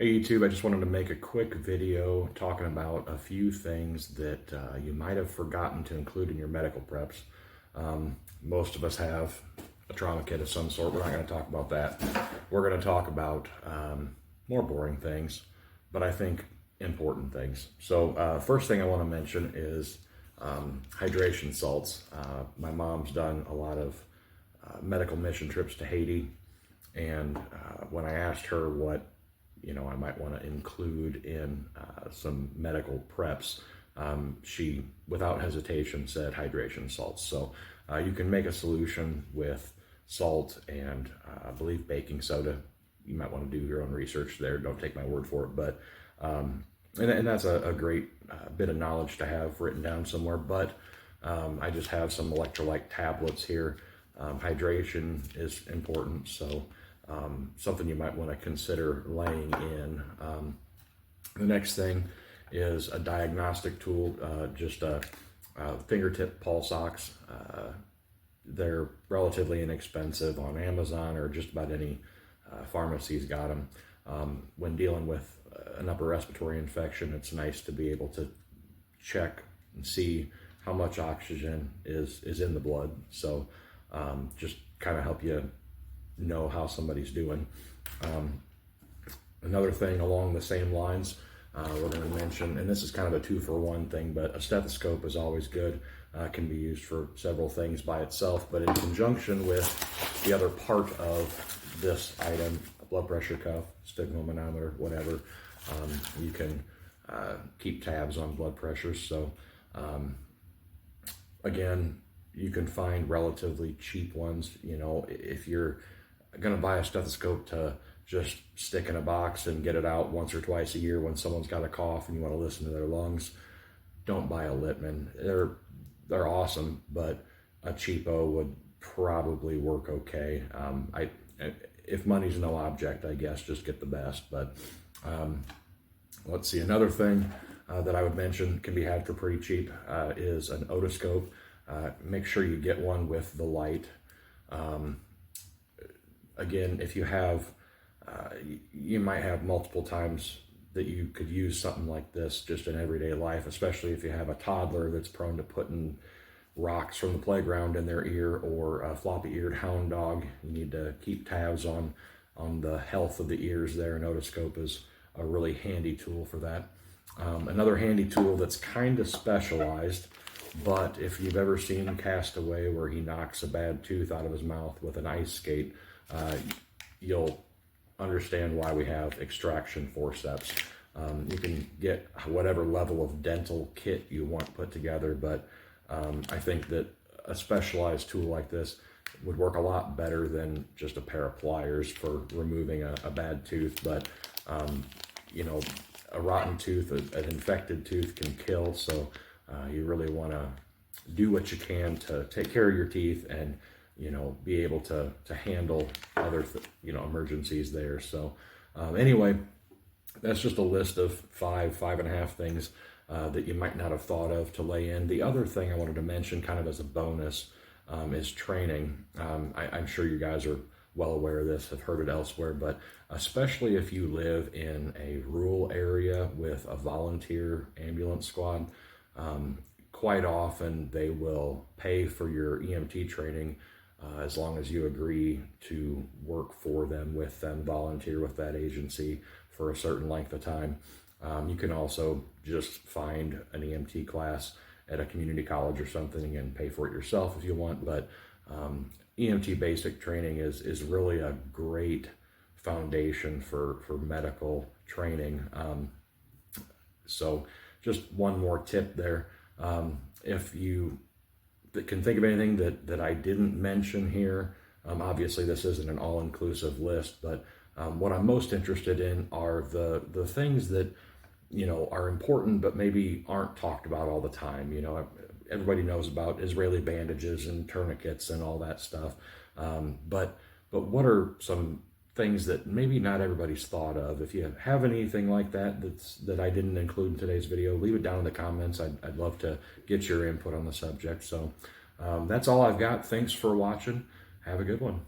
Hey YouTube, I just wanted to make a quick video talking about a few things that you might have forgotten to include in your medical preps. Most of us have a trauma kit of some sort. We're not going to talk about that. We're going to talk about more boring things, but I think important things. So first thing I want to mention is hydration salts. My mom's done a lot of medical mission trips to Haiti, and when I asked her what I might want to include in some medical preps, she, without hesitation, said hydration salts. So you can make a solution with salt and I believe baking soda. You might want to do your own research there. Don't take my word for it, but and that's a great bit of knowledge to have written down somewhere. But I just have some electrolyte tablets here. Hydration is important, so something you might want to consider laying in. The next thing is a diagnostic tool, just a fingertip pulse ox. They're relatively inexpensive on Amazon, or just about any pharmacy's got them. When dealing with an upper respiratory infection, it's nice to be able to check and see how much oxygen is in the blood. So just kind of help you know how somebody's doing. Another thing along the same lines, we're going to mention, and this is kind of a 2-for-1 thing, but a stethoscope is always good. Can be used for several things by itself, but in conjunction with the other part of this item, a blood pressure cuff, sphygmomanometer, whatever, you can keep tabs on blood pressures. So again, you can find relatively cheap ones. If you're going to buy a stethoscope to just stick in a box and get it out once or twice a year when someone's got a cough and you want to listen to their lungs, don't buy a Littmann. They're awesome, but a cheapo would probably work okay. If money's no object, I guess just get the best. But let's see, another thing that I would mention can be had for pretty cheap is an otoscope. Make sure you get one with the light. Again, if you have, you might have multiple times that you could use something like this just in everyday life, especially if you have a toddler that's prone to putting rocks from the playground in their ear, or a floppy-eared hound dog. You need to keep tabs on the health of the ears there. An otoscope is a really handy tool for that. Another handy tool that's kind of specialized, but if you've ever seen Castaway, where he knocks a bad tooth out of his mouth with an ice skate, you'll understand why we have extraction forceps. You can get whatever level of dental kit you want put together, but I think that a specialized tool like this would work a lot better than just a pair of pliers for removing a bad tooth. But a rotten tooth, an infected tooth can kill, so you really want to do what you can to take care of your teeth and be able to handle other emergencies there. So anyway, that's just a list of 5.5 things that you might not have thought of to lay in. The other thing I wanted to mention, kind of as a bonus, is training. I'm sure you guys are well aware of this, have heard it elsewhere, but especially if you live in a rural area with a volunteer ambulance squad, quite often they will pay for your EMT training as long as you agree to work for them, with them, volunteer with that agency for a certain length of time. You can also just find an EMT class at a community college or something and pay for it yourself if you want. But EMT basic training is really a great foundation for medical training. So just one more tip there. If you can think of anything that I didn't mention here, obviously this isn't an all-inclusive list, but what I'm most interested in are the things that are important but maybe aren't talked about all the time. Everybody knows about Israeli bandages and tourniquets and all that stuff, but what are some things that maybe not everybody's thought of? If you have anything like that I didn't include in today's video, leave it down in the comments. I'd love to get your input on the subject. So that's all I've got. Thanks for watching. Have a good one.